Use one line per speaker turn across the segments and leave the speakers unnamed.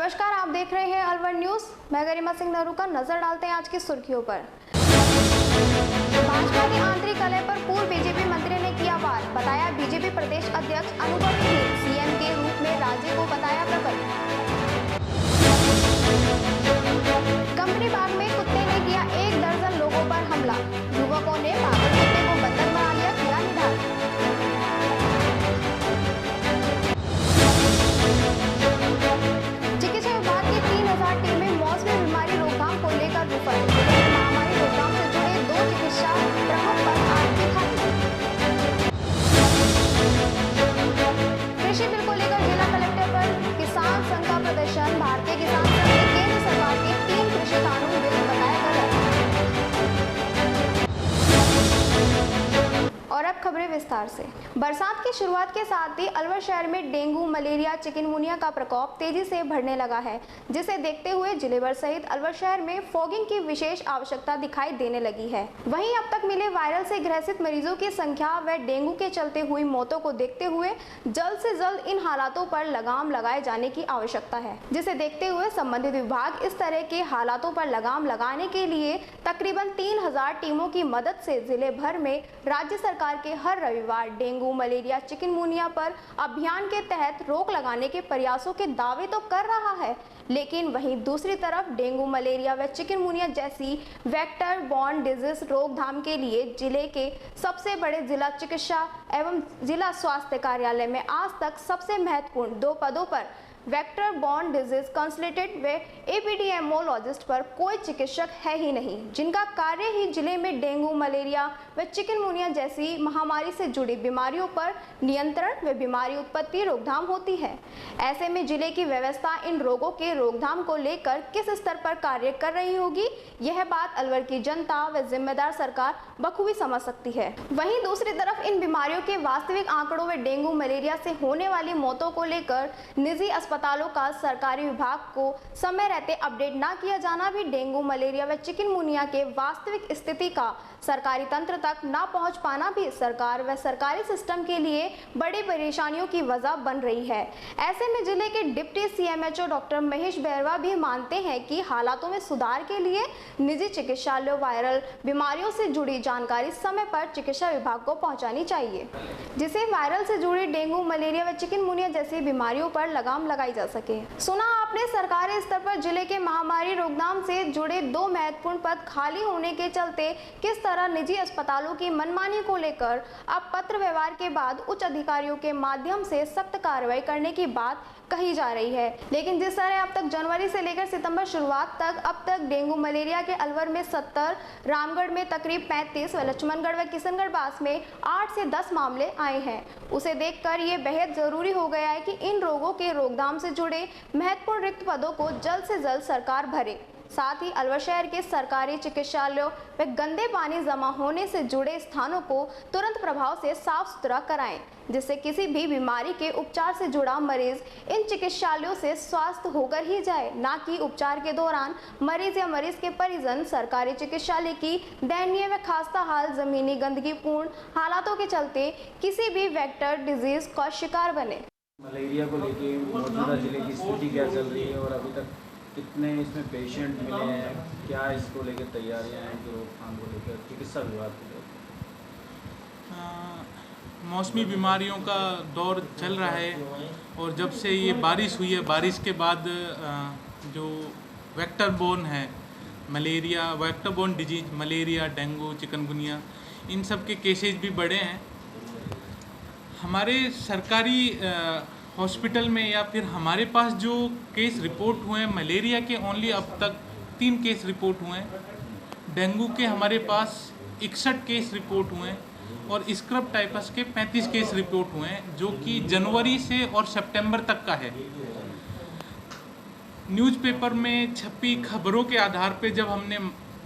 नमस्कार, आप देख रहे हैं अलवर न्यूज। मैं गरिमा सिंह नरूका। नजर डालते हैं आज की सुर्खियों पर। भाजपा की आंतरिक कलह पर पूर्व बीजेपी मंत्री ने किया वार। बताया बीजेपी प्रदेश अध्यक्ष अनुभव सिंह सीएम के रूप में राज्य को बताया प्रबल। कंपनी बाग में कुत्ते ने किया 1 दर्जन लोगों पर हमला। युवकों ने पागल कुत्ते को बंधक बना लिया, किया निधन। चिकित्सा विभाग की 3000 टीमें मौसमी बीमारी रोकथाम को लेकर विफल। महामारी रोकथाम से जुड़े 2 चिकित्सा प्रमुख पर आज दिखाई। कृषि बिल को लेकर जिला कलेक्टर पर किसान संघ का प्रदर्शन। भारतीय किसान संघ ने केंद्र सरकार के 3 कृषि कानून बिल बताया गलत। और अब खबरें विस्तार से। बरसात की शुरुआत के साथ ही अलवर शहर में डेंगू, मलेरिया, चिकनगुनिया का प्रकोप तेजी से बढ़ने लगा है, जिसे देखते हुए जिले भर सहित अलवर शहर में फॉगिंग की विशेष आवश्यकता दिखाई देने लगी है। वहीं अब तक मिले वायरल से ग्रसित मरीजों की संख्या व डेंगू के चलते हुई मौतों को देखते हुए जल्द से जल्द इन हालातों पर लगाम लगाए जाने की आवश्यकता है, जिसे देखते हुए संबंधित विभाग इस तरह के हालातों पर लगाम लगाने के लिए तकरीबन 3000 टीमों की मदद से जिले भर में राज्य सरकार के हर रविवार डेंगू, मलेरिया, चिकनगुनिया पर अभियान के तहत रोक लगाने के प्रयासों के दावे तो कर रहा है, लेकिन वहीं दूसरी तरफ डेंगू, मलेरिया व चिकनगुनिया जैसी वेक्टर बॉर्न डिजीज रोकथाम के लिए जिले के सबसे बड़े जिला चिकित्सा एवं जिला स्वास्थ्य कार्यालय में आज तक सबसे महत्वपूर्ण 2 पदों पर वेक्टर बॉर्न डिजीज कंसल्टेंट व एपिडेमियोलॉजिस्ट पर कोई चिकित्सक है ही नहीं, जिनका कार्य ही जिले में डेंगू, मलेरिया व चिकनगुनिया जैसी महामारी से जुड़ी बीमारियों पर नियंत्रण व बीमारी उत्पत्ति रोकथाम होती है। ऐसे में जिले की व्यवस्था इन रोगों के रोकथाम को लेकर किस स्तर पर कार्य कर रही होगी, यह बात अलवर की जनता व जिम्मेदार सरकार बखूबी समझ सकती है। वहीं दूसरी तरफ इन बीमारियों के वास्तविक आंकड़ों व डेंगू, मलेरिया से होने वाली मौतों को लेकर निजी अस्पतालों का सरकारी विभाग को समय रहते अपडेट न किया जाना भी डेंगू, मलेरिया व चिकनगुनिया के वास्तविक स्थिति का सरकारी तंत्र तक न पहुंच पाना भी सरकार व सरकारी सिस्टम के लिए बड़ी परेशानियों की वजह बन रही है। ऐसे में जिले के deputy CMHO doctor Mahesh Bairwa भी मानते हैं कि हालातों में सुधार के लिए निजी चिकित्सालयों वायरल बीमारियों से जुड़ी जानकारी समय पर चिकित्सा विभाग को पहुंचानी चाहिए, जिससे वायरल से जुड़ी डेंगू, मलेरिया व चिकनगुनिया जैसी बीमारियों पर लगाम लगाई जा सके। सुना आपने, सरकारी स्तर पर जिले के महामारी रोकथाम से जुड़े 2 महत्वपूर्ण पद खाली होने के चलते किस तरह निजी अस्पतालों की मनमानी को लेकर अब पत्र व्यवहार के बाद उच्च अधिकारियों के माध्यम से सख्त कार्रवाई करने की बात कही जा रही है। लेकिन जिस तरह अब तक जनवरी से लेकर सितंबर शुरुआत तक अब तक डेंगू, मलेरिया के अलवर में 70, रामगढ़ में तकरीब 35 व लक्ष्मणगढ़ व किशनगढ़ पास में 8 से 10 मामले आए हैं, उसे देखकर ये बेहद जरूरी हो गया है कि इन रोगों के रोकथाम से जुड़े महत्वपूर्ण रिक्त पदों को जल्द से जल्द सरकार भरे। साथ ही अलवर शहर के सरकारी चिकित्सालयों व गंदे पानी जमा होने से जुड़े स्थानों को तुरंत प्रभाव से साफ सुथरा कराएं, जिससे किसी भी बीमारी के उपचार से जुड़ा मरीज इन चिकित्सालयों से स्वस्थ होकर ही जाए, ना कि उपचार के दौरान मरीज या मरीज के परिजन सरकारी चिकित्सालय की दयनीय व खास्ता हाल जमीनी गंदगी पूर्ण हालातों के चलते किसी भी वेक्टर डिजीज का शिकार बने।
मलेरिया को लेके मौजूदा जिले की स्थिति क्या चल रही है और अभी तक कितने इसमें पेशेंट मिले हैं, क्या इसको लेकर तैयारियां हैं जो रोकथाम को लेकर चिकित्सा विभाग को लेकर?
मौसमी बीमारियों का दौर चल रहा है और जब से ये बारिश हुई है, बारिश के बाद जो वेक्टर बोर्न है malaria, vector borne disease malaria, dengue, chikungunya, इन सब के केसेज भी बढ़े हैं। हमारे सरकारी हॉस्पिटल में या फिर हमारे पास जो केस रिपोर्ट हुए हैं मलेरिया के ओनली अब तक 3 केस रिपोर्ट हुए हैं, डेंगू के हमारे पास 61 केस रिपोर्ट हुए हैं और स्क्रब टाइफस के 35 केस रिपोर्ट हुए हैं, जो कि जनवरी से और सितंबर तक का है। न्यूज़पेपर में छपी खबरों के आधार पे जब हमने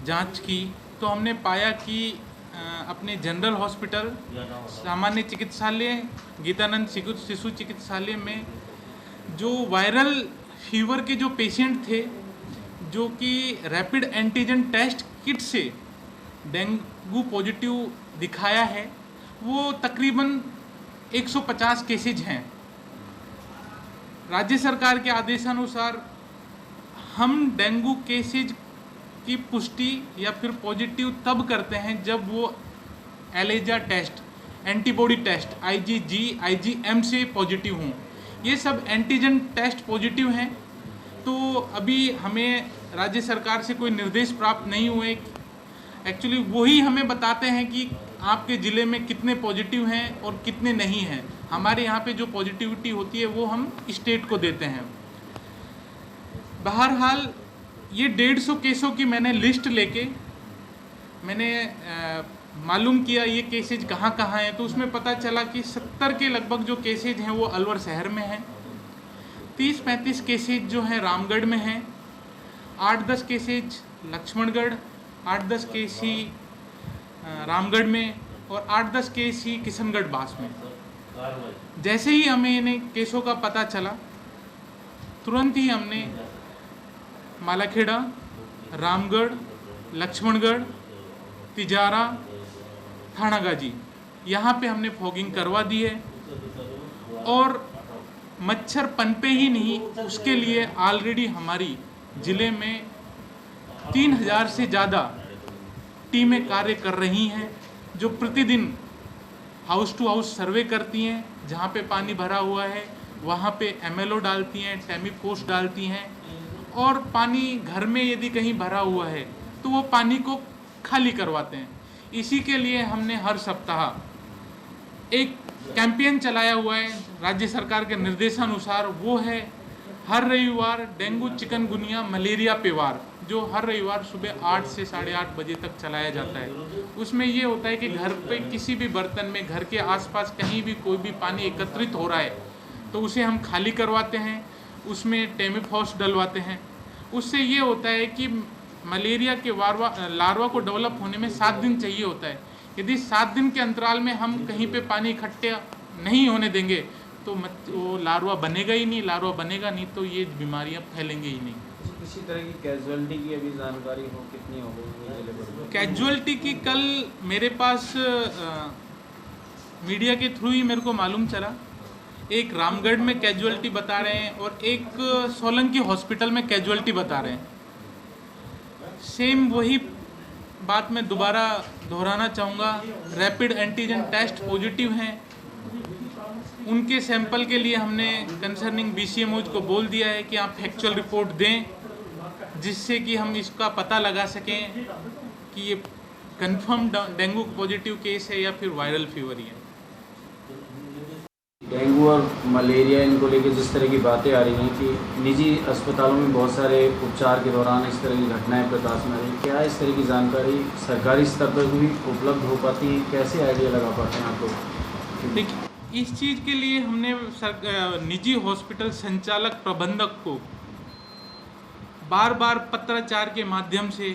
जांच की तो हमने पाया कि अपने जनरल हॉस्पिटल, सामान्य चिकित्सालय, गीतानंद शिशु चिकित्सालय में जो वायरल फीवर के जो पेशेंट थे, जो कि रैपिड एंटीजन टेस्ट किट से डेंगू पॉजिटिव दिखाया है, वो तकरीबन 150 केसेज हैं। राज्य सरकार के आदेशानुसार हम डेंगू केसेज की पुष्टि या फिर पॉजिटिव तब करते हैं जब वो ELISA test, antibody test IgG IgM से पॉजिटिव हों। ये सब एंटीजन टेस्ट पॉजिटिव हैं। तो अभी हमें राज्य सरकार से कोई निर्देश प्राप्त नहीं हुए। एक्चुअली वही हमें बताते हैं कि आपके ज़िले में कितने पॉजिटिव हैं और कितने नहीं हैं। हमारे यहाँ पे जो पॉजिटिविटी होती है वो हम स्टेट को देते हैं। बहरहाल ये 150 केसों की मैंने लिस्ट लेके मैंने मालूम किया ये केसेज कहाँ कहाँ हैं। तो उसमें पता चला कि 70 के लगभग जो केसेज हैं वो अलवर शहर में हैं, 30-35 केसेज जो हैं रामगढ़ में हैं, 8-10 केसेज लक्ष्मणगढ़, 8-10 केस ही रामगढ़ में और 8-10 केस ही किशनगढ़ बास में। जैसे ही हमें इन केसों का पता चला तुरंत ही हमने मालाखेड़ा, रामगढ़, लक्ष्मणगढ़, तिजारा, थानागाजी यहाँ पे हमने फॉगिंग करवा दी है। और मच्छर पनपे ही नहीं, उसके लिए ऑलरेडी हमारी ज़िले में 3000 से ज़्यादा टीमें कार्य कर रही हैं, जो प्रतिदिन हाउस टू हाउस सर्वे करती हैं। जहाँ पे पानी भरा हुआ है वहाँ पे MLO डालती हैं, टेमीफोस डालती हैं, और पानी घर में यदि कहीं भरा हुआ है तो वो पानी को खाली करवाते हैं। इसी के लिए हमने हर सप्ताह एक कैंपेन चलाया हुआ है राज्य सरकार के निर्देशानुसार। वो है हर रविवार डेंगू चिकनगुनिया मलेरिया पे वार, जो हर रविवार सुबह 8 से 8:30 बजे तक चलाया जाता है। उसमें ये होता है कि घर पे किसी भी बर्तन में, घर के आसपास कहीं भी कोई भी पानी एकत्रित हो रहा है तो उसे हम खाली करवाते हैं, उसमें टेमीफॉस डलवाते हैं। उससे ये होता है कि मलेरिया के लार्वा को डेवलप होने में 7 दिन चाहिए होता है। यदि 7 दिन के अंतराल में हम कहीं पे पानी इकट्ठा नहीं होने देंगे तो वो लार्वा बनेगा ही नहीं। लार्वा बनेगा नहीं तो ये बीमारियां फैलेंगी ही नहीं।
किसी तरह की कैजुअलिटी की अभी जानकारी हो, कितनी हो गई जिले भर?
कैजुअलिटी की कल मेरे पास मीडिया के थ्रू ही मेरे को मालूम चला। एक रामगढ़ में कैजुअलिटी बता रहे हैं और एक सोलंकी हॉस्पिटल में कैजुअलिटी बता रहे हैं। सेम वही बात मैं दोबारा दोहराना चाहूँगा। रैपिड एंटीजन टेस्ट पॉजिटिव हैं, उनके सैंपल के लिए हमने कंसर्निंग BCMOs को बोल दिया है कि आप फैक्चुअल रिपोर्ट दें, जिससे कि हम इसका पता लगा सकें कि ये कंफर्म डेंगू पॉजिटिव केस है या फिर वायरल फीवर ही है।
डेंगू और मलेरिया इनको लेकर जिस तरह की बातें आ रही हैं कि निजी अस्पतालों में बहुत सारे उपचार के दौरान इस तरह की घटनाएं प्रकाश में आ रही हैं, क्या इस तरह की जानकारी सरकारी स्तर पर भी उपलब्ध हो पाती है? कैसे आइडिया लगा पाते हैं आप लोग?
देखिए, इस चीज़ के लिए हमने निजी हॉस्पिटल संचालक प्रबंधक को बार बार पत्राचार के माध्यम से,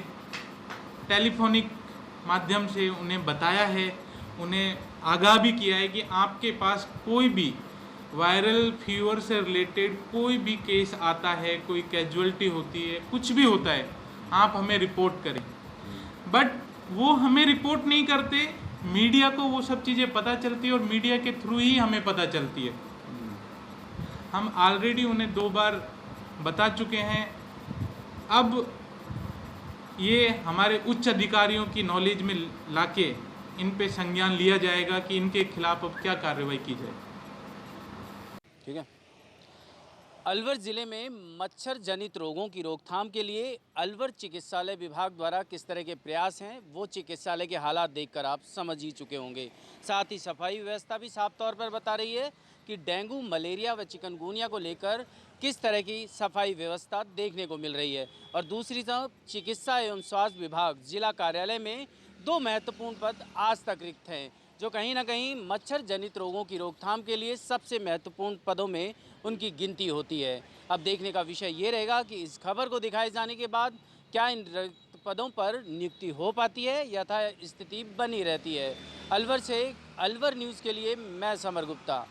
टेलीफोनिक माध्यम से उन्हें बताया है, उन्हें आगाह भी किया है कि आपके पास कोई भी वायरल फीवर से रिलेटेड कोई भी केस आता है, कोई कैजुअलिटी होती है, कुछ भी होता है, आप हमें रिपोर्ट करें। बट वो हमें रिपोर्ट नहीं करते, मीडिया को वो सब चीज़ें पता चलती है और मीडिया के थ्रू ही हमें पता चलती है। हम ऑलरेडी उन्हें 2 बार बता चुके हैं। अब ये हमारे उच्च अधिकारियों की नॉलेज में लाके इन पे संज्ञान लिया जाएगा कि इनके खिलाफ अब क्या कार्रवाई की जाए।
ठीक है। अलवर ज़िले में मच्छर जनित रोगों की रोकथाम के लिए अलवर चिकित्सालय विभाग द्वारा किस तरह के प्रयास हैं वो चिकित्सालय के हालात देखकर आप समझ ही चुके होंगे। साथ ही सफाई व्यवस्था भी साफ तौर पर बता रही है कि डेंगू, मलेरिया व चिकनगुनिया को लेकर किस तरह की सफाई व्यवस्था देखने को मिल रही है। और दूसरी तरफ चिकित्सा एवं स्वास्थ्य विभाग जिला कार्यालय में 2 महत्वपूर्ण पद आज तक रिक्त हैं, जो कहीं ना कहीं मच्छर जनित रोगों की रोकथाम के लिए सबसे महत्वपूर्ण पदों में उनकी गिनती होती है। अब देखने का विषय ये रहेगा कि इस खबर को दिखाए जाने के बाद क्या इन रिक्त पदों पर नियुक्ति हो पाती है या स्थिति बनी रहती है। अलवर से अलवर न्यूज़ के लिए मैं समर गुप्ता।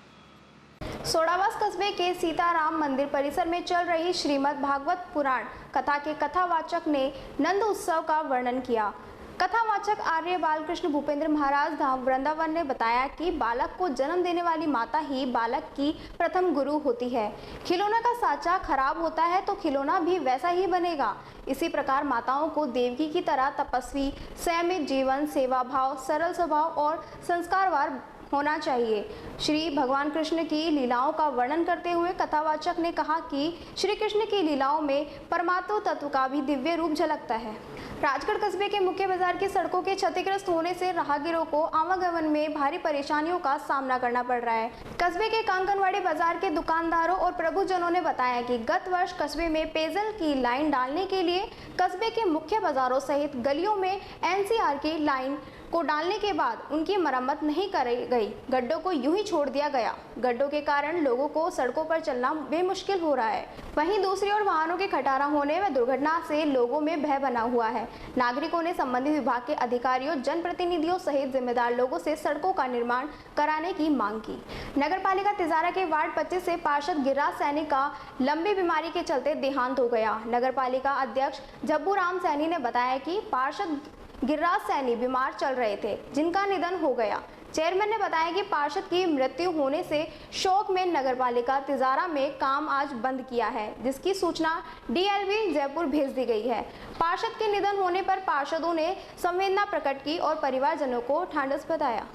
सोडावास कस्बे के सीताराम मंदिर परिसर में चल रही श्रीमद् भागवत पुराण कथा के कथावाचक ने नंद उत्सव का वर्णन किया। कथावाचक आर्य बालकृष्ण भूपेंद्र महाराज धाम वृंदावन ने बताया कि बालक को जन्म देने वाली माता ही बालक की प्रथम गुरु होती है। खिलौना का साँचा खराब होता है तो खिलौना भी वैसा ही बनेगा। इसी प्रकार माताओं को देवकी की तरह तपस्वी, संयमित जीवन, सेवा भाव, सरल स्वभाव और संस्कारवार होना चाहिए। श्री भगवान कृष्ण की लीलाओं का वर्णन करते हुए कथावाचक ने कहा कि श्री कृष्ण की लीलाओं में परमात्म तत्व का भी दिव्य रूप झलकता है। राजगढ़ कस्बे के मुख्य बाजार की सड़कों के क्षतिग्रस्त होने से राहगीरों को आवागमन में भारी परेशानियों का सामना करना पड़ रहा है। कस्बे के कांकनवाड़ी बाजार के दुकानदारों और प्रभुजनों ने बताया कि गत वर्ष कस्बे में पेयजल की लाइन डालने के लिए कस्बे के मुख्य बाजारों सहित गलियों में एनसीआर की लाइन को डालने के बाद उनकी मरम्मत नहीं कराई गई। गड्ढों को यूं ही छोड़ दिया गया। गड्ढों के कारण लोगों को सड़कों पर चलना बेमुश्किल हो रहा है। वहीं दूसरी ओर वाहनों के खटारा होने व दुर्घटना से लोगों में भय बना हुआ है। नागरिकों ने संबंधित विभाग के अधिकारियों, जनप्रतिनिधियों सहित जिम्मेदार लोगों से सड़कों का निर्माण कराने की मांग की। नगर पालिका तिजारा के वार्ड 25 से पार्षद गिरिराज सैनी का लंबी बीमारी के चलते देहांत हो गया। नगर पालिका अध्यक्ष जब्बू राम सैनी ने बताया कि पार्षद गिरिराज सैनी बीमार चल रहे थे, जिनका निधन हो गया। चेयरमैन ने बताया कि पार्षद की मृत्यु होने से शोक में नगरपालिका तिजारा में काम आज बंद किया है, जिसकी सूचना डीएलवी जयपुर भेज दी गई है। पार्षद के निधन होने पर पार्षदों ने संवेदना प्रकट की और परिवारजनों को ढांढस बताया।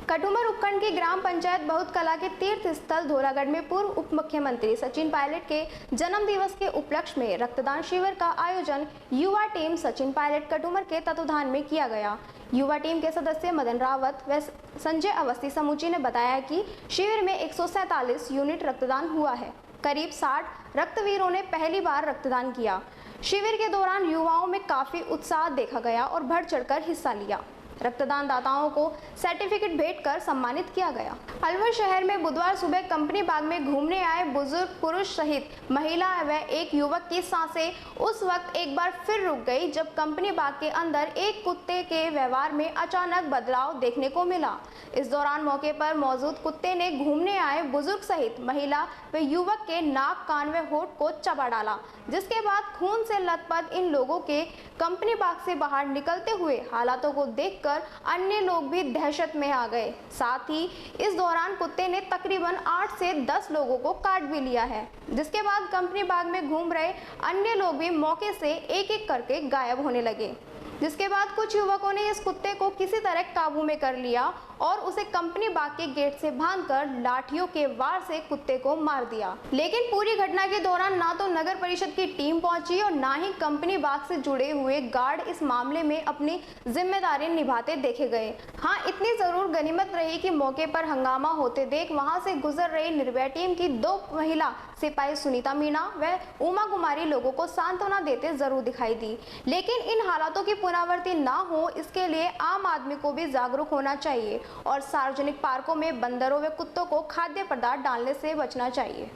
कटुमर उपखंड की ग्राम पंचायत बहुत कला के तीर्थ स्थल धोलागढ़ में पूर्व उप मुख्यमंत्री सचिन पायलट के जन्म दिवस के उपलक्ष्य में रक्तदान शिविर का आयोजन युवा टीम सचिन पायलट कटुमर के तत्वाधान में किया गया। युवा टीम के सदस्य मदन रावत व संजय अवस्थी समूची ने बताया कि शिविर में 147 यूनिट रक्तदान हुआ है। करीब 60 रक्तवीरों ने पहली बार रक्तदान किया। शिविर के दौरान युवाओं में काफी उत्साह देखा गया और बढ़ चढ़कर हिस्सा लिया। रक्तदान दाताओं को सर्टिफिकेट भेंट कर सम्मानित किया गया। अलवर शहर में बुधवार सुबह कंपनी बाग में घूमने आए बुजुर्ग पुरुष सहित महिला व एक युवक की सांसें उस वक्त एक बार फिर रुक गई जब कंपनी बाग के अंदर एक कुत्ते के व्यवहार में अचानक बदलाव देखने को मिला। इस दौरान मौके पर मौजूद कुत्ते ने घूमने आए बुजुर्ग सहित महिला व युवक के नाक, कान व होठ को चबा डाला, जिसके बाद खून से लथपथ इन लोगों के कंपनी बाग से बाहर निकलते हुए हालातों को देखकर अन्य लोग भी दहशत में आ गए। साथ ही इस दौरान कुत्ते ने तकरीबन 8 से 10 लोगों को काट भी लिया है, जिसके बाद कंपनी बाग में घूम रहे अन्य लोग भी मौके से एक एक करके गायब होने लगे। जिसके बाद कुछ युवकों ने इस कुत्ते को किसी तरह काबू में कर लिया और उसे कंपनी बाग के गेट से बांधकर लाठियों के वार से कुत्ते को मार दिया। लेकिन पूरी घटना के दौरान ना तो नगर परिषद की टीम पहुंची और ना ही कंपनी बाग से जुड़े हुए गार्ड इस मामले में अपनी जिम्मेदारी निभाते देखे गए। हाँ, इतनी जरूर गनीमत रही कि मौके पर हंगामा होते देख वहां से गुजर रही निर्भया टीम की 2 महिला सिपाही सुनीता मीणा व उमा कुमारी लोगों को सांत्वना देते जरूर दिखाई दी। लेकिन इन हालातों की पुनरावृत्ति ना हो, इसके लिए आम आदमी को भी जागरूक होना चाहिए और सार्वजनिक पार्कों में बंदरों व कुत्तों को खाद्य पदार्थ डालने से बचना चाहिए।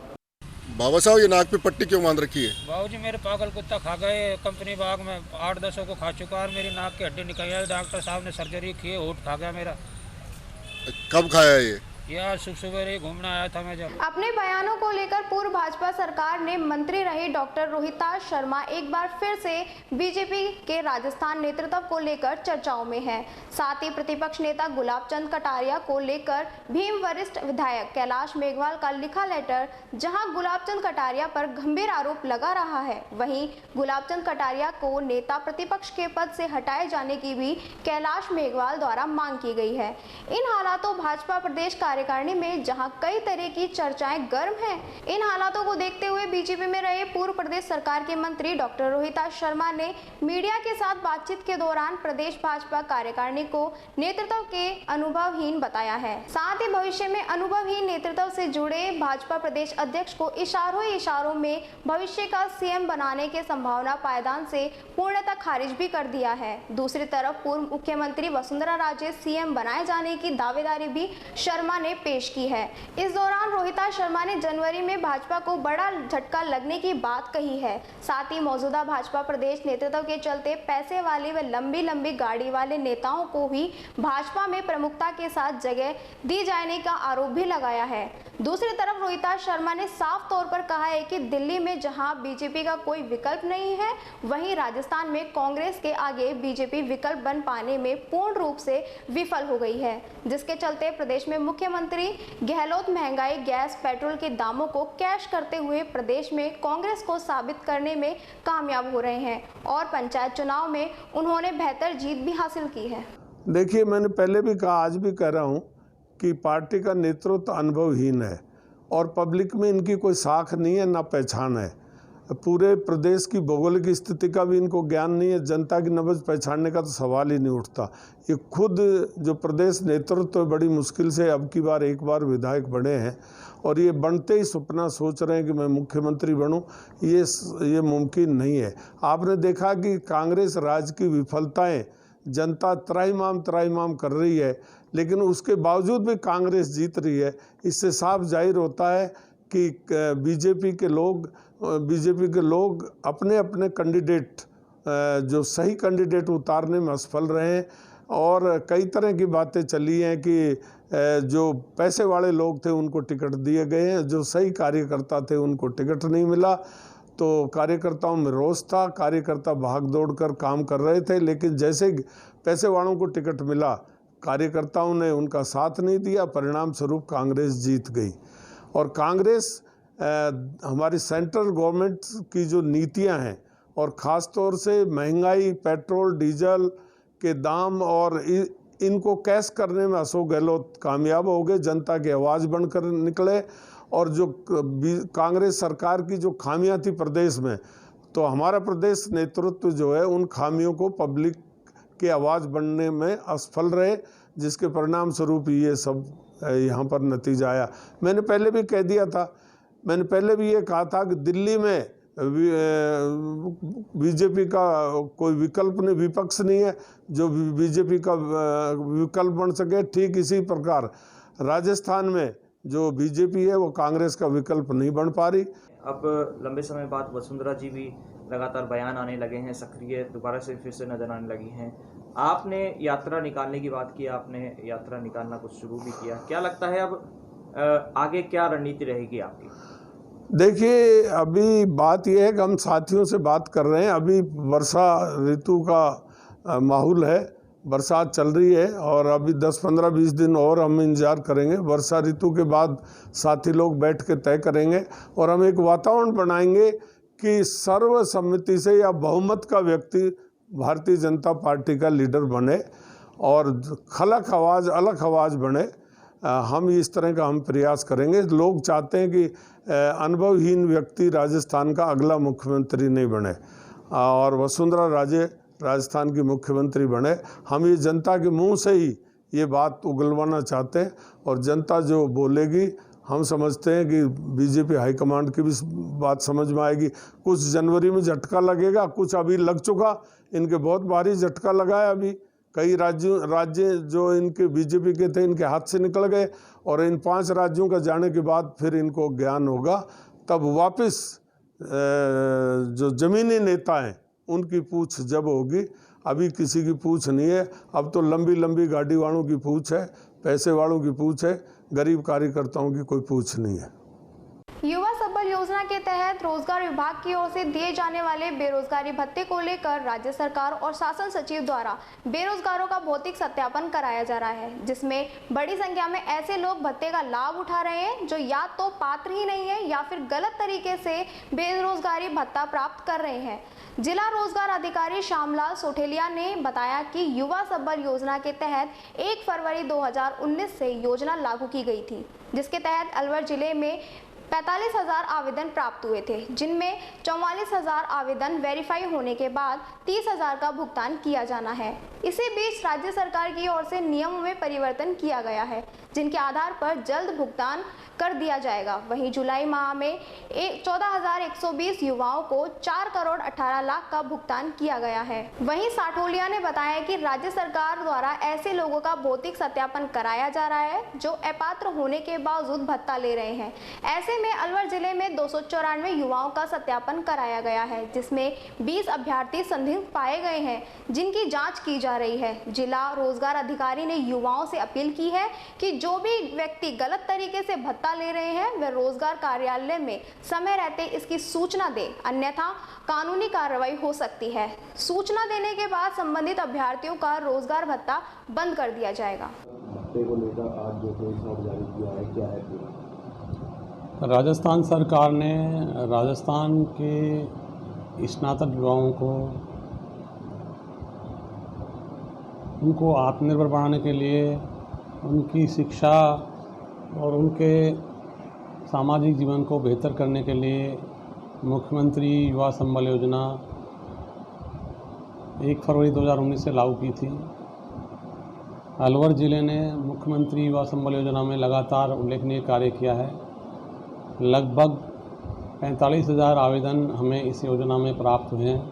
बाबा साहब, ये नाक पे पट्टी क्यों बांध रखी है?
बाबू जी, मेरे पागल कुत्ता खा गए। कंपनी बाग में 8-10 को खा चुका और मेरी नाक की हड्डी निकल आई। डॉक्टर साहब ने सर्जरी की, होठ खा गया मेरा।
कब खाया ये?
आज सुबह घूमना आया था मैं जब।
अपने बयानों को लेकर पूर्व भाजपा सरकार ने मंत्री रहे डॉक्टर रोहिताश शर्मा एक बार फिर से बीजेपी के राजस्थान नेतृत्व को लेकर चर्चाओं में हैं। साथ ही प्रतिपक्ष नेता गुलाब चंद कटारिया को लेकर भीम वरिष्ठ विधायक कैलाश मेघवाल का लिखा लेटर, जहां गुलाब चंद कटारिया पर गंभीर आरोप लगा रहा है, वहीं गुलाब चंद कटारिया को नेता प्रतिपक्ष के पद से हटाए जाने की भी कैलाश मेघवाल द्वारा मांग की गई है। इन हालातों भाजपा प्रदेश कार्यकारिणी में जहां कई तरह की चर्चाएं गर्म हैं, इन हालातों को देखते हुए बीजेपी में रहे पूर्व प्रदेश सरकार के मंत्री डॉक्टर रोहिताश शर्मा ने मीडिया के साथ बातचीत के दौरान प्रदेश भाजपा कार्यकारिणी को नेतृत्व के अनुभवहीन बताया है। साथ ही भविष्य में अनुभवहीन नेतृत्व से जुड़े भाजपा प्रदेश अध्यक्ष को इशारों में भविष्य का सीएम बनाने के संभावना पायदान से पूर्णतः खारिज भी कर दिया है। दूसरी तरफ पूर्व मुख्यमंत्री वसुंधरा राजे सीएम बनाए जाने की दावेदारी भी शर्मा ने ने पेश की है। इस दौरान रोहिता शर्मा ने जनवरी में भाजपा को बड़ा झटका लगने की बात कही है। साथ ही मौजूदा भाजपा प्रदेश नेतृत्व के चलते पैसे वाले व लंबी लंबी गाड़ी वाले नेताओं को ही भाजपा में प्रमुखता के साथ जगह दी जाने का आरोप भी लगाया है। दूसरी तरफ रोहिता शर्मा ने साफ तौर पर कहा है कि दिल्ली में जहां बीजेपी का कोई विकल्प नहीं है, वहीं राजस्थान में कांग्रेस के आगे बीजेपी विकल्प बन पाने में पूर्ण रूप से विफल हो गई है, जिसके चलते प्रदेश में मुख्यमंत्री गहलोत महंगाई, गैस, पेट्रोल के दामों को कैश करते हुए प्रदेश में कांग्रेस को साबित करने में कामयाब हो रहे हैं और पंचायत चुनाव में उन्होंने बेहतर जीत भी हासिल की है।
देखिए, मैंने पहले भी कहा, आज भी कह रहा हूँ कि पार्टी का नेतृत्व अनुभवहीन है और पब्लिक में इनकी कोई साख नहीं है, ना पहचान है। पूरे प्रदेश की भौगोलिक स्थिति का भी इनको ज्ञान नहीं है। जनता की नब्ज पहचानने का तो सवाल ही नहीं उठता। ये खुद जो प्रदेश नेतृत्व बड़ी मुश्किल से अब की बार एक बार विधायक बने हैं और ये बनते ही सपना सोच रहे हैं कि मैं मुख्यमंत्री बनूं, ये मुमकिन नहीं है। आपने देखा कि कांग्रेस राज की विफलताएं जनता त्राहिमाम कर रही है, लेकिन उसके बावजूद भी कांग्रेस जीत रही है। इससे साफ जाहिर होता है कि बीजेपी के लोग अपने अपने कैंडिडेट, जो सही कैंडिडेट उतारने में असफल रहे हैं और कई तरह की बातें चली हैं कि जो पैसे वाले लोग थे उनको टिकट दिए गए हैं, जो सही कार्यकर्ता थे उनको टिकट नहीं मिला। तो कार्यकर्ताओं में रोष था, कार्यकर्ता भाग दौड़ कर काम कर रहे थे, लेकिन जैसे पैसे वालों को टिकट मिला, कार्यकर्ताओं ने उनका साथ नहीं दिया। परिणाम स्वरूप कांग्रेस जीत गई। और कांग्रेस हमारी सेंट्रल गवर्नमेंट की जो नीतियां हैं और ख़ास तौर से महंगाई, पेट्रोल डीजल के दाम और इनको कैश करने में अशोक गहलोत कामयाब हो गए, जनता की आवाज़ बनकर निकले। और जो कांग्रेस सरकार की जो खामियां थी प्रदेश में, तो हमारा प्रदेश नेतृत्व जो है उन खामियों को पब्लिक की आवाज़ बनने में असफल रहे, जिसके परिणाम स्वरूप ये सब यहाँ पर नतीजा आया। मैंने पहले भी कह दिया था, मैंने पहले भी ये कहा था कि दिल्ली में बीजेपी का कोई विकल्प नहीं, विपक्ष नहीं है जो बीजेपी का विकल्प बन सके। ठीक इसी प्रकार राजस्थान में जो बीजेपी है वो कांग्रेस का विकल्प नहीं बन पा रही।
अब लंबे समय बाद वसुंधरा जी भी लगातार बयान आने लगे हैं, सक्रिय दोबारा से फिर से नजर आने लगी हैं। आपने यात्रा निकालने की बात की, आपने यात्रा निकालना कुछ शुरू भी किया। क्या लगता है अब आगे क्या रणनीति रहेगी आपकी?
देखिए, अभी बात यह है कि हम साथियों से बात कर रहे हैं। अभी वर्षा ऋतु का माहौल है, बरसात चल रही है और अभी 10, 15, 20 दिन और हम इंतजार करेंगे। वर्षा ऋतु के बाद साथी लोग बैठ के तय करेंगे और हम एक वातावरण बनाएंगे कि सर्वसम्मति से या बहुमत का व्यक्ति भारतीय जनता पार्टी का लीडर बने और खलक आवाज़, अलग आवाज़ बने। हम इस तरह का हम प्रयास करेंगे। लोग चाहते हैं कि अनुभवहीन व्यक्ति राजस्थान का अगला मुख्यमंत्री नहीं बने और वसुंधरा राजे राजस्थान की मुख्यमंत्री बने। हम ये जनता के मुंह से ही ये बात उगलवाना चाहते हैं और जनता जो बोलेगी, हम समझते हैं कि बीजेपी हाईकमांड की भी बात समझ में आएगी। कुछ जनवरी में झटका लगेगा, कुछ अभी लग चुका, इनके बहुत भारी झटका लगा है। अभी कई राज्य जो इनके बीजेपी के थे इनके हाथ से निकल गए और इन 5 राज्यों का जाने के बाद फिर इनको ज्ञान होगा, तब वापस जो ज़मीनी नेता हैं उनकी पूछ जब होगी। अभी किसी की पूछ नहीं है, अब तो लंबी लंबी गाड़ी वालों की पूछ है, पैसे वालों की पूछ है, गरीब कार्यकर्ताओं की कोई पूछ नहीं है।
युवा सबल योजना के तहत रोजगार विभाग की ओर से दिए जाने वाले बेरोजगारी भत्ते को लेकर राज्य सरकार और शासन सचिव द्वारा बेरोजगारों का भौतिक सत्यापन कराया जा रहा है, जिसमें बड़ी संख्या में ऐसे लोग भत्ते का लाभ उठा रहे हैं जो या तो पात्र ही नहीं है या फिर गलत तरीके से बेरोजगारी भत्ता प्राप्त कर रहे हैं। जिला रोजगार अधिकारी श्यामलाल सोठेलिया ने बताया कि युवा सबल योजना के तहत 1 फरवरी 2019 से योजना लागू की गई थी, जिसके तहत अलवर जिले में 45,000 आवेदन प्राप्त हुए थे, जिनमें 44,000 आवेदन वेरीफाई होने के बाद 30,000 का भुगतान किया जाना है। इसी बीच राज्य सरकार की ओर से नियमों में परिवर्तन किया गया है, जिनके आधार पर जल्द भुगतान कर दिया जाएगा। वहीं जुलाई माह में 14,120 युवाओं को 4 करोड़ 18 लाख का भुगतान किया गया है। वहीं साठोलिया ने बताया कि राज्य सरकार द्वारा ऐसे लोगों का भौतिक सत्यापन कराया जा रहा है जो अपात्र होने के बावजूद भत्ता ले रहे हैं। ऐसे में अलवर जिले में 294 युवाओं का सत्यापन कराया गया है, जिसमें 20 अभ्यर्थी संदिग्ध पाए गए हैं जिनकी जांच की जा रही है। जिला रोजगार अधिकारी ने युवाओं से अपील की है कि जो भी व्यक्ति गलत तरीके से भत्ता ले रहे हैं वे रोजगार कार्यालय में समय रहते इसकी सूचना दें, अन्यथा कानूनी कार्रवाई हो सकती है। सूचना देने के बाद संबंधित अभ्यर्थियों का रोजगार भत्ता बंद कर दिया जाएगा।
भत्ते को लेकर आज जो हिसाब जारी किया है, क्या है पूरा?
राजस्थान सरकार ने राजस्थान के स्नातक युवाओं को उनको आत्मनिर्भर बनाने के लिए उनकी शिक्षा और उनके सामाजिक जीवन को बेहतर करने के लिए मुख्यमंत्री युवा संबल योजना 1 फरवरी 2019 से लागू की थी। अलवर ज़िले ने मुख्यमंत्री युवा संबल योजना में लगातार उल्लेखनीय कार्य किया है। लगभग 45,000 आवेदन हमें इस योजना में प्राप्त हुए हैं,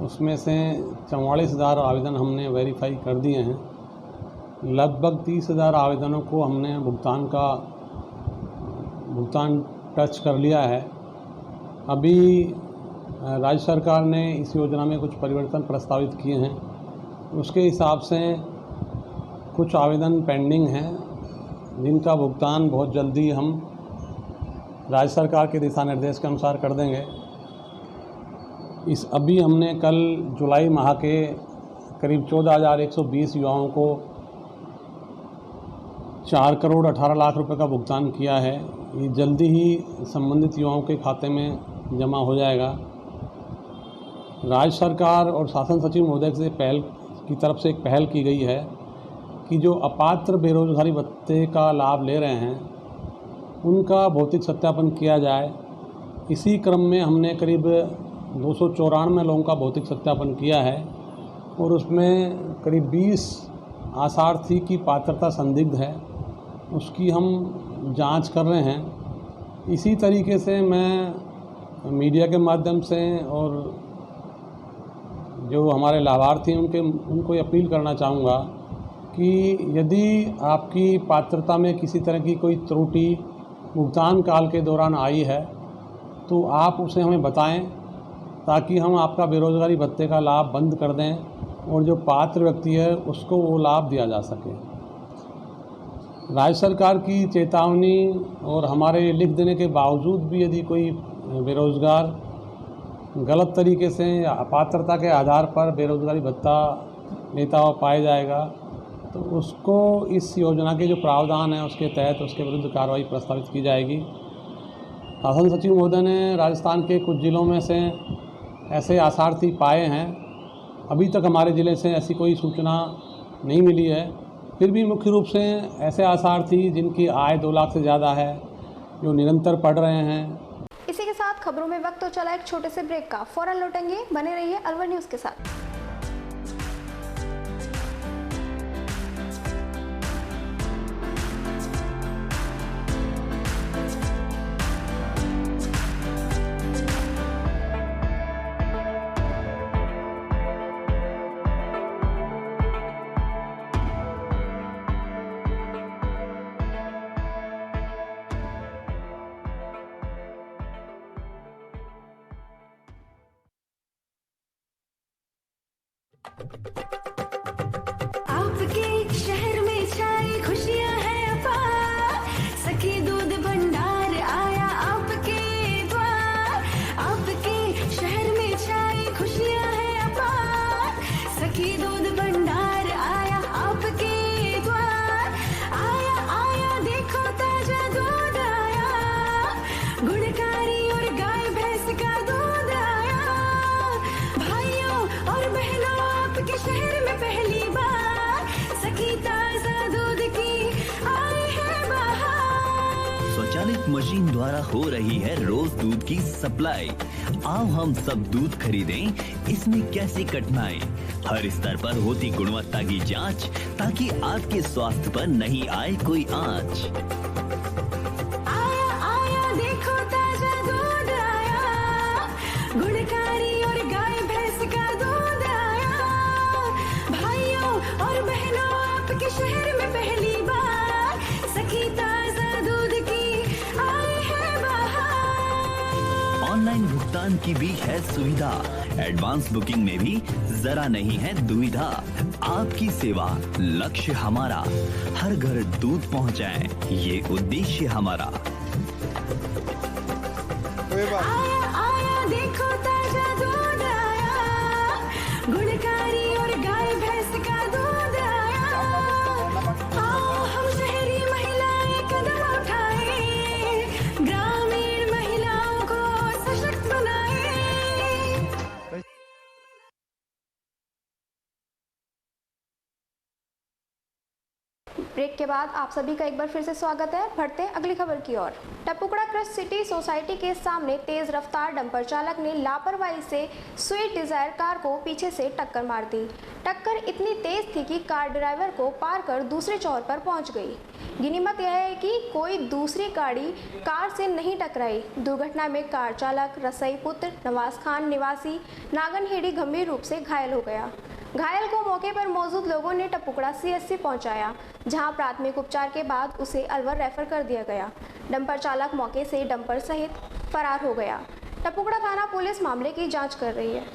उसमें से 44,000 आवेदन हमने वेरीफाई कर दिए हैं। लगभग 30,000 आवेदनों को हमने भुगतान टच कर लिया है। अभी राज्य सरकार ने इस योजना में कुछ परिवर्तन प्रस्तावित किए हैं, उसके हिसाब से कुछ आवेदन पेंडिंग हैं जिनका भुगतान बहुत जल्दी हम राज्य सरकार के दिशा निर्देश के अनुसार कर देंगे। अभी हमने कल जुलाई माह के करीब 14,120 युवाओं को 4 करोड़ 18 लाख रुपए का भुगतान किया है। ये जल्दी ही संबंधित युवाओं के खाते में जमा हो जाएगा। राज्य सरकार और शासन सचिव महोदय से की तरफ से एक पहल की गई है कि जो अपात्र बेरोजगारी भत्ते का लाभ ले रहे हैं उनका भौतिक सत्यापन किया जाए। इसी क्रम में हमने करीब 294 लोगों का भौतिक सत्यापन किया है और उसमें करीब 20 आशार्थी की पात्रता संदिग्ध है, उसकी हम जांच कर रहे हैं। इसी तरीके से मैं मीडिया के माध्यम से और जो हमारे लाभार्थी उनको ये अपील करना चाहूँगा कि यदि आपकी पात्रता में किसी तरह की कोई त्रुटि भुगतान काल के दौरान आई है तो आप उसे हमें बताएं ताकि हम आपका बेरोजगारी भत्ते का लाभ बंद कर दें और जो पात्र व्यक्ति है उसको वो लाभ दिया जा सके। राज्य सरकार की चेतावनी और हमारे लिख देने के बावजूद भी यदि कोई बेरोजगार गलत तरीके से या अपात्रता के आधार पर बेरोजगारी भत्ता लेता हुआ पाया जाएगा तो उसको इस योजना के जो प्रावधान है उसके तहत उसके विरुद्ध कार्रवाई प्रस्तावित की जाएगी। शासन सचिव महोदय ने राजस्थान के कुछ जिलों में से ऐसे आशार्थी पाए हैं। अभी तक हमारे ज़िले से ऐसी कोई सूचना नहीं मिली है, फिर भी मुख्य रूप से ऐसे आशार्थी जिनकी आय 2 लाख से ज़्यादा है, जो निरंतर पढ़ रहे हैं।
इसी के साथ खबरों में वक्त तो चला एक छोटे से ब्रेक का, फौरन लौटेंगे, बने रहिए अलवर न्यूज़ के साथ।
आपके शहर में छाई खुशियां हैं अपार, सखी दूध भंडार आया आपके द्वार। आपके शहर में छाई खुशियां हैं अपार, सखी दूध भंडार आया आपके द्वार। आया आया देखो ताजा दूध आया, गुणकारी और गाय भैंस का दूध आया। भाइयों और बहनों आपके
द्वारा हो रही है रोज दूध की सप्लाई। आओ हम सब दूध खरीदें, इसमें कैसी कठिनाई। हर स्तर पर होती गुणवत्ता की जांच, ताकि आपके स्वास्थ्य पर नहीं आए कोई आंच।
आया आया देखो ताजा दूध आया, गुणकारी और गाय भैंस का दूध आया। भाइयों और बहनों आपके शहर में पहली बार सखी ताजा दूध की आई है बाहर।
ऑनलाइन भुगतान की भी है सुविधा, एडवांस बुकिंग में भी जरा नहीं है दुविधा। आपकी सेवा लक्ष्य हमारा, हर घर दूध पहुंचाए ये उद्देश्य हमारा।
आया आया देखो ताजा दूध आया, गुणकारी और गाय भैंस का दूध आया। आओ हम शहरी महिलाएं कदम उठाए, ग्रामीण महिलाओं को सशक्त बनाए।
ब्रेक के बाद आप सभी का एक बार फिर से स्वागत है। बढ़ते हैं अगली खबर की ओर। टपुकड़ा क्रस्ट सिटी सोसाइटी के सामने तेज रफ्तार डंपर चालक ने लापरवाही से स्विफ्ट डिजायर कार को पीछे से टक्कर मार दी। टक्कर इतनी तेज थी कि कार ड्राइवर को पार कर दूसरे चौर पर पहुंच गई। गिनीमत यह है कि कोई दूसरी गाड़ी कार से नहीं टकराई। दुर्घटना में कार चालक रसई पुत्र नवाज खान निवासी नागनहेड़ी गंभीर रूप से घायल हो गया। घायल को मौके पर मौजूद लोगों ने टपुकड़ा CSC पहुंचाया, जहां प्राथमिक उपचार के बाद उसे अलवर रेफर कर दिया गया। डंपर चालक मौके से डंपर सहित फरार हो गया। टपुकड़ा थाना पुलिस मामले की जांच कर रही है।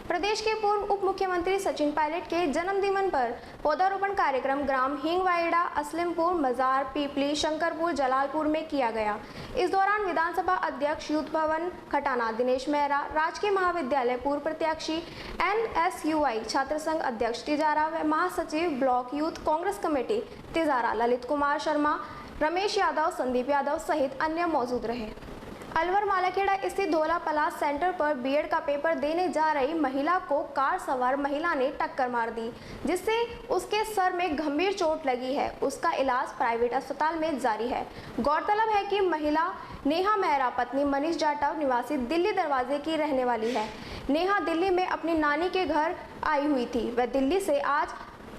प्रदेश के पूर्व उप मुख्यमंत्री सचिन पायलट के जन्मदिन पर पौधारोपण कार्यक्रम ग्राम हिंगवाइड़ा, असलमपुर, मजार, पीपली, शंकरपुर, जलालपुर में किया गया। इस दौरान विधानसभा अध्यक्ष यूथ भवन खटाना दिनेश मेहरा, राजकीय महाविद्यालय पूर्व प्रत्याशी NSUI छात्र संघ अध्यक्ष तिजारा व महासचिव block youth Congress committee Tijara Lalit Kumar Sharma, Ramesh Yadav, Sandeep Yadav सहित अन्य मौजूद रहे। अलवर मालाखेड़ा स्थित धोला पलास सेंटर पर बीएड का पेपर देने जा रही महिला को कार सवार महिला ने टक्कर मार दी, जिससे उसके सर में गंभीर चोट लगी है। उसका इलाज प्राइवेट अस्पताल में जारी है। गौरतलब है कि महिला नेहा मेहरा पत्नी मनीष जाटव निवासी दिल्ली दरवाजे की रहने वाली है। नेहा दिल्ली में अपनी नानी के घर आई हुई थी। वह दिल्ली से आज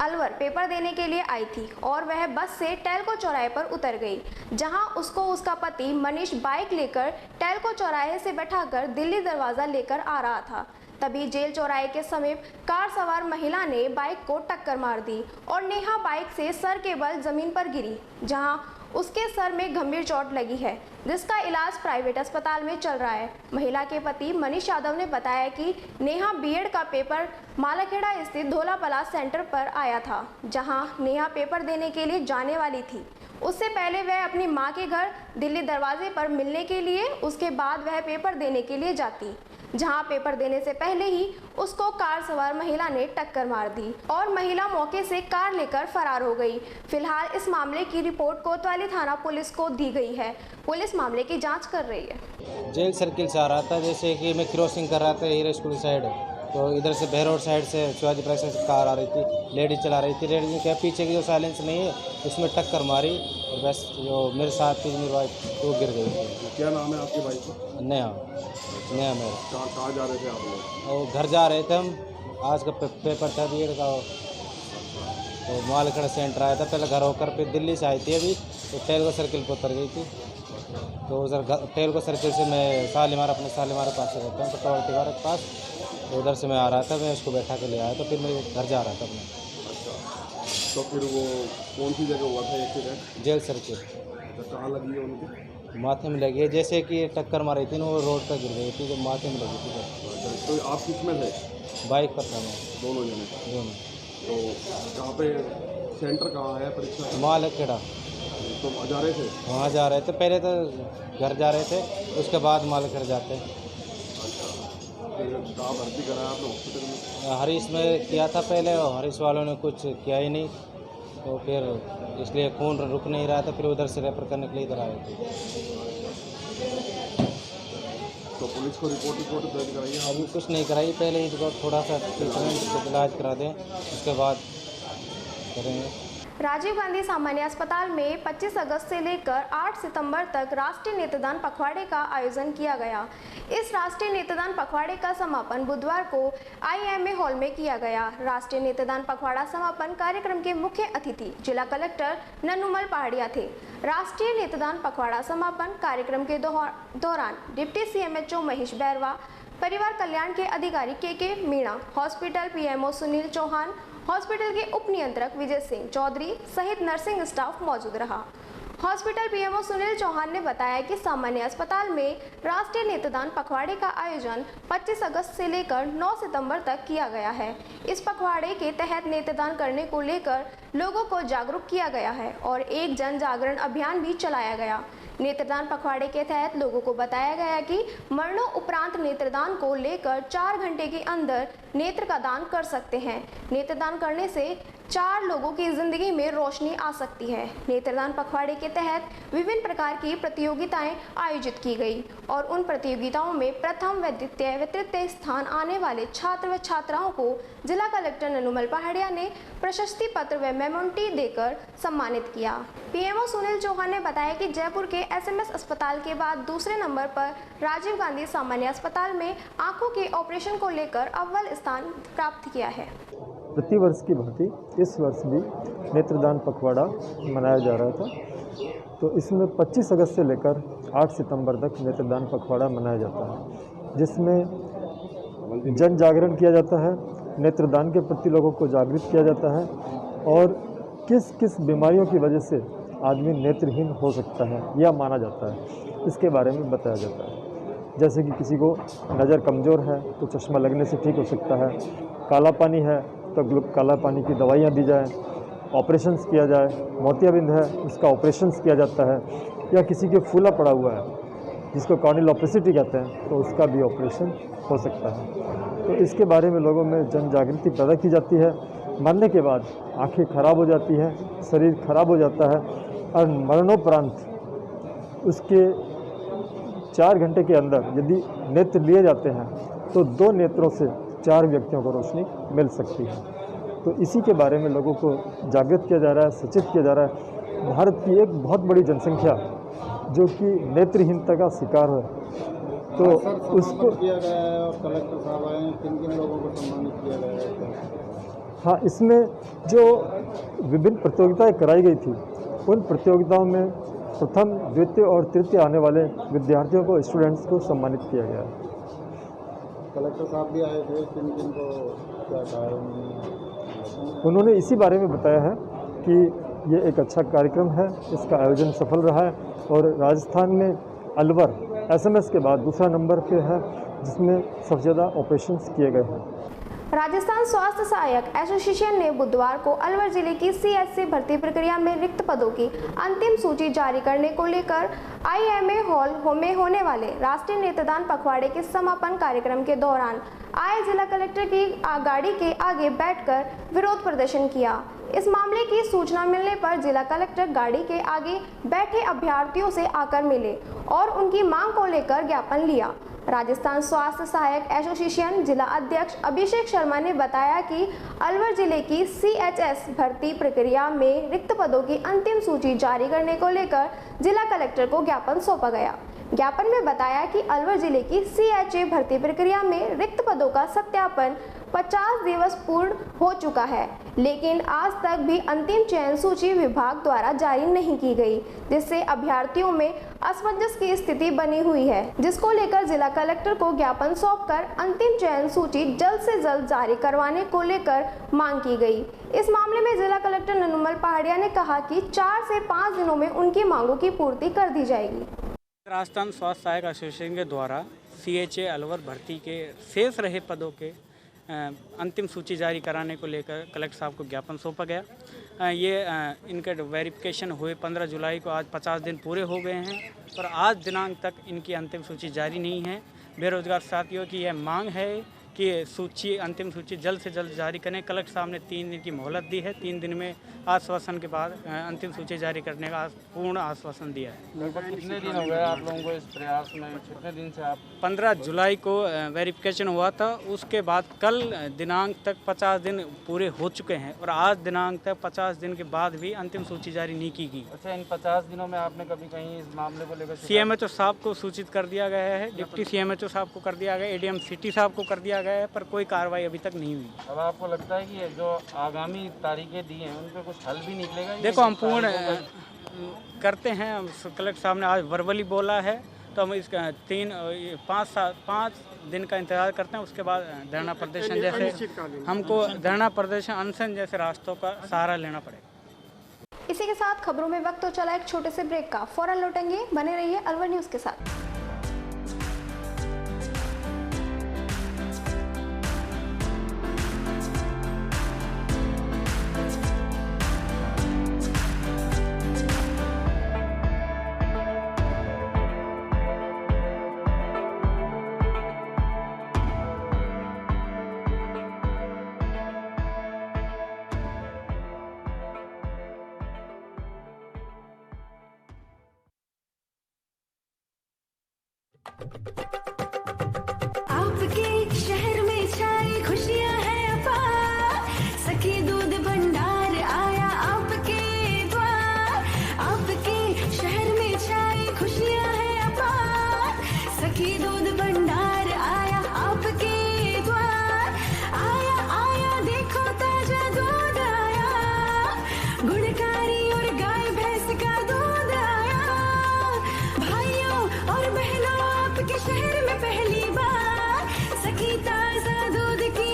अलवर पेपर देने के लिए आई थी और वह बस से टेलको चौराहे पर उतर गई, जहां उसको उसका पति मनीष बाइक लेकर टेलको चौराहे से बैठाकर दिल्ली दरवाजा लेकर आ रहा था। तभी जेल चौराहे के समीप कार सवार महिला ने बाइक को टक्कर मार दी और नेहा बाइक से सर के बल जमीन पर गिरी, जहां उसके सर में गंभीर चोट लगी है, जिसका इलाज प्राइवेट अस्पताल में चल रहा है। महिला के पति मनीष यादव ने बताया कि नेहा बीएड का पेपर मालाखेड़ा स्थित धोला पलास सेंटर पर आया था, जहां नेहा पेपर देने के लिए जाने वाली थी। उससे पहले वह अपनी मां के घर दिल्ली दरवाजे पर मिलने के लिए, उसके बाद वह पेपर देने के लिए जाती, जहां पेपर देने से पहले ही उसको कार सवार महिला ने टक्कर मार दी और महिला मौके से कार लेकर फरार हो गई। फिलहाल इस मामले की रिपोर्ट कोतवाली थाना पुलिस को दी गई है। पुलिस मामले की जांच कर रही है।
जेल सर्किल से आ रहा था, जैसे कि मैं क्रॉसिंग कर रहा था हीरा स्कूल साइड, तो इधर से बहरोड साइड से शिवाजी पार्क से कार आ रही थी, लेडीज चला रही थी। लेडीज क्या पीछे की जो साइलेंस नहीं है उसमें टक्कर मारी और बस जो मेरे साथ थी मेरी वाइफ वो गिर गई।
क्या नाम है आपकी बाइक का?
नया मेरा।
कहाँ जा रहे थे आप लोग?
और घर जा रहे थे हम, आज का पेपर था बीएड का, तो मालाखेड़ा सेंटर आया था। पहले घर होकर फिर दिल्ली से आई थी अभी, तो टेलको सर्किल पर उतर गई थी। तो उधर टेलको सर्किल से मैं शालीमार अपने शालीमार पास से रहता हूँ, तो टॉवर तिवारा के पास, तो उधर से मैं आ रहा था, मैं उसको बैठा के ले आया, तो फिर मैं घर जा रहा था अपने।
तो फिर वो कौन सी जगह हुआ था एक्सीडेंट?
Jail circle.
तो कहाँ लगी है उनकी?
माथे में लगी है, जैसे कि टक्कर मारी थी ना, वो रोड पर गिर गई थी, जो माथे में लगी थी।
तो आप किस में थे?
बाइक पर था मैं।
दोनों जने?
दोनों।
तो कहाँ पे सेंटर कहाँ है परीक्षा?
मालाखेड़ा।
तो जा रहे थे?
वहाँ जा रहे थे, पहले तो घर जा रहे थे, उसके बाद मालाखेड़ा जाते हैं।
फिर कहाँ भर्ती कराया आपने हॉस्पिटल में?
हरीश में किया था पहले, और हरीश वालों ने कुछ किया ही नहीं, तो फिर इसलिए खून रुक नहीं रहा था, फिर उधर से रेफर करने के लिए इधर आए थे।
तो पुलिस को रिपोर्ट दर्ज कराई है?
अभी कुछ नहीं कराई, पहले इनको थोड़ा सा ट्रीटमेंट इलाज करा दें, उसके बाद करेंगे।
राजीव गांधी सामान्य अस्पताल में 25 अगस्त से लेकर 8 सितंबर तक राष्ट्रीय नेत्रदान पखवाड़े का आयोजन किया गया। इस राष्ट्रीय नेत्रदान पखवाड़े का समापन बुधवार को IMA हॉल में किया गया। राष्ट्रीय नेत्रदान पखवाड़ा समापन कार्यक्रम के मुख्य अतिथि जिला कलेक्टर नन्नूमल पहाड़िया थे। राष्ट्रीय नेत्रदान पखवाड़ा समापन कार्यक्रम के दौरान डिप्टी CMHO महेश बैरवा, परिवार कल्याण के अधिकारी K Meena, hospital PMO Sunil Chauhan, hospital के उप नियंत्रक विजय सिंह चौधरी सहित नर्सिंग स्टाफ मौजूद रहा। हॉस्पिटल PMO सुनील चौहान ने बताया कि सामान्य अस्पताल में राष्ट्रीय नेत्रदान पखवाड़े का आयोजन 25 अगस्त से लेकर 9 सितंबर तक किया गया है। इस पखवाड़े के तहत नेत्रदान करने को लेकर लोगों को जागरूक किया गया है और एक जन जागरण अभियान भी चलाया गया। नेत्रदान पखवाड़े के तहत लोगों को बताया गया कि मरणों उपरांत नेत्रदान को लेकर 4 घंटे के अंदर नेत्र का दान कर सकते हैं। नेत्रदान करने से 4 लोगों की जिंदगी में रोशनी आ सकती है। नेत्रदान पखवाड़े के तहत विभिन्न प्रकार की प्रतियोगिताएं आयोजित की गई और उन प्रतियोगिताओं में प्रथम व द्वितीय व तृतीय स्थान आने वाले छात्र व छात्राओं को जिला कलेक्टर नन्नूमल पहाड़िया ने प्रशस्ति पत्र व मेमोंटी देकर सम्मानित किया। PMO सुनील चौहान ने बताया कि जयपुर के SMS अस्पताल के बाद दूसरे नंबर पर राजीव गांधी सामान्य अस्पताल में आंखों के ऑपरेशन को लेकर अव्वल स्थान प्राप्त किया है।
प्रतिवर्ष की भांति इस वर्ष भी नेत्रदान पखवाड़ा मनाया जा रहा था, तो इसमें 25 अगस्त से लेकर 8 सितंबर तक नेत्रदान पखवाड़ा मनाया जाता है, जिसमें जन जागरण किया जाता है, नेत्रदान के प्रति लोगों को जागृत किया जाता है और किस किस बीमारियों की वजह से आदमी नेत्रहीन हो सकता है या माना जाता है, इसके बारे में बताया जाता है। जैसे कि किसी को नज़र कमज़ोर है तो चश्मा लगने से ठीक हो सकता है, काला पानी है तो काला पानी की दवाइयाँ दी जाए, ऑपरेशंस किया जाए, मोतियाबिंद है उसका ऑपरेशंस किया जाता है, या किसी के फूला पड़ा हुआ है जिसको कॉर्नियल ओपेसिटी कहते हैं तो उसका भी ऑपरेशन हो सकता है। तो इसके बारे में लोगों में जन जागृति पैदा की जाती है। मरने के बाद आंखें खराब हो जाती हैं, शरीर खराब हो जाता है और मरणोपरांत उसके 4 घंटे के अंदर यदि नेत्र लिए जाते हैं तो 2 नेत्रों से 4 व्यक्तियों को रोशनी मिल सकती है। तो इसी के बारे में लोगों को जागृत किया जा रहा है, सचेत किया जा रहा है। भारत की एक बहुत बड़ी जनसंख्या जो कि नेत्रहीनता का शिकार है, तो उसको
किया गया है और कलेक्टर साहब आए हैं, किन लोगों को सम्मानित किया गया है?
हाँ, इसमें जो विभिन्न प्रतियोगिताएं कराई गई थी उन प्रतियोगिताओं में प्रथम, द्वितीय और तृतीय आने वाले विद्यार्थियों को, स्टूडेंट्स को सम्मानित किया गया है।
कलेक्टर साहब भी आए थे, किन को क्या कहा
उन्होंने इसी बारे में बताया है कि ये एक अच्छा कार्यक्रम है, इसका आयोजन सफल रहा है और राजस्थान में अलवर SMS के बाद दूसरा नंबर पे है जिसमें सबसे ज़्यादा ऑपरेशंस किए गए हैं।
राजस्थान स्वास्थ्य सहायक एसोसिएशन ने बुधवार को अलवर जिले की CHC भर्ती प्रक्रिया में रिक्त पदों की अंतिम सूची जारी करने को लेकर IMA हॉल में होने वाले राष्ट्रीय नेत्रदान पखवाड़े के समापन कार्यक्रम के दौरान आए जिला कलेक्टर की गाड़ी के आगे बैठकर विरोध प्रदर्शन किया। इस मामले की सूचना मिलने पर जिला कलेक्टर गाड़ी के आगे बैठे अभ्यर्थियों से आकर मिले और उनकी मांग को लेकर ज्ञापन लिया। राजस्थान स्वास्थ्य सहायक एसोसिएशन जिला अध्यक्ष अभिषेक शर्मा ने बताया कि अलवर जिले की CHS भर्ती प्रक्रिया में रिक्त पदों की अंतिम सूची जारी करने को लेकर जिला कलेक्टर को ज्ञापन सौंपा गया। ज्ञापन में बताया कि अलवर जिले की CHA भर्ती प्रक्रिया में रिक्त पदों का सत्यापन 50 दिवस पूर्ण हो चुका है, लेकिन आज तक भी अंतिम चयन सूची विभाग द्वारा जारी नहीं की गई, जिससे अभ्यर्थियों में असमंजस की स्थिति बनी हुई है, जिसको लेकर जिला कलेक्टर को ज्ञापन सौंपकर अंतिम चयन सूची जल्द से जल्द जारी करवाने को लेकर मांग की गई। इस मामले में जिला कलेक्टर नन्नूमल पहाड़िया ने कहा कि 4 से 5 दिनों में उनकी मांगों की पूर्ति कर दी जाएगी।
राजस्थान स्वास्थ्य सहायक एसोसिएशन के द्वारा CHA अलवर भर्ती के शेष रहे पदों के अंतिम सूची जारी कराने को लेकर कलेक्टर साहब को ज्ञापन सौंपा गया। ये इनके वेरिफिकेशन हुए 15 जुलाई को, आज 50 दिन पूरे हो गए हैं और आज दिनांक तक इनकी अंतिम सूची जारी नहीं है। बेरोजगार साथियों की यह मांग है कि सूची अंतिम सूची जल्द से जल्द जारी करें। कलेक्टर साहब ने 3 दिन की मोहलत दी है। 3 दिन में आश्वासन के बाद अंतिम सूची जारी करने का पूर्ण आश्वासन दिया है।
लगभग कितने दिन हो गए आप लोगों को इस प्रयास में? कितने दिन से आप?
15 जुलाई को वेरिफिकेशन हुआ था। उसके बाद कल दिनांक तक 50 दिन पूरे हो चुके हैं और आज दिनांक तक 50 दिन के बाद भी अंतिम सूची जारी नहीं की गई।
अच्छा, इन 50 दिनों में आपने कभी कहीं इस मामले को लेकर
CMHO साहब को सूचित कर दिया गया है, डिप्टी CMHO साहब को कर दिया गया, ADM सिटी साहब को कर दिया गया है, पर कोई कार्रवाई अभी तक नहीं हुई।
अब आपको लगता है कि जो आगामी तारीखें दी हैं उन पर कुछ हल भी निकलेगा?
देखो, हम पूर्ण करते हैं। कलेक्टर साहब ने आज वर्बली बोला है, तो हम इसका 5 दिन का इंतजार करते हैं। उसके बाद धरना प्रदर्शन जैसे हमको धरना प्रदर्शन अनशन जैसे रास्तों का सहारा लेना पड़ेगा।
इसी के साथ खबरों में वक्त तो चला एक छोटे से ब्रेक का, फौरन लौटेंगे। बने रहिए अलवर न्यूज़ के साथ।
आपके शहर में छाई खुशियां हैं अपार, सखी दूध भंडार आया आपके द्वार। आपके शहर में छाई खुशियां हैं अपार, सखी दूध भंडार आया आपके द्वार। आया आया देखो ताजा दूध आया, गुणकारी और गाय भैंस का दूध आया। भाइयों और बहनों आपके शहर में पहली बार सखी ताजा दूध की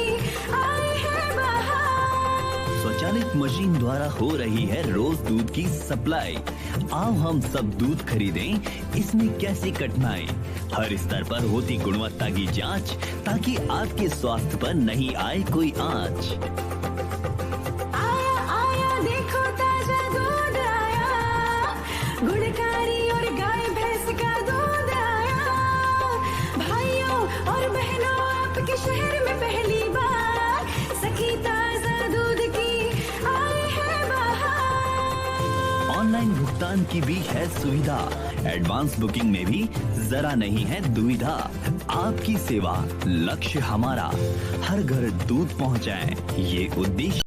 आई है बहार।
स्वचालित मशीन द्वारा हो रही है रोज दूध की सप्लाई। आओ हम सब दूध खरीदें, इसमें कैसी कठिनाई। हर स्तर पर होती गुणवत्ता की जांच, ताकि आपके स्वास्थ्य पर नहीं आए कोई आंच।
आया आया देखो ताजा दूध आया, गुणकारी और गाय भैंस का दूध आया। भाइयों और बहनों आपके शहर में पहली बार सखी ताजा दूध की आई है बहार।
ऑनलाइन भुगतान की भी है सुविधा, एडवांस बुकिंग में भी जरा नहीं है दुविधा। आपकी सेवा लक्ष्य हमारा, हर घर दूध पहुंचाएं, ये उद्देश्य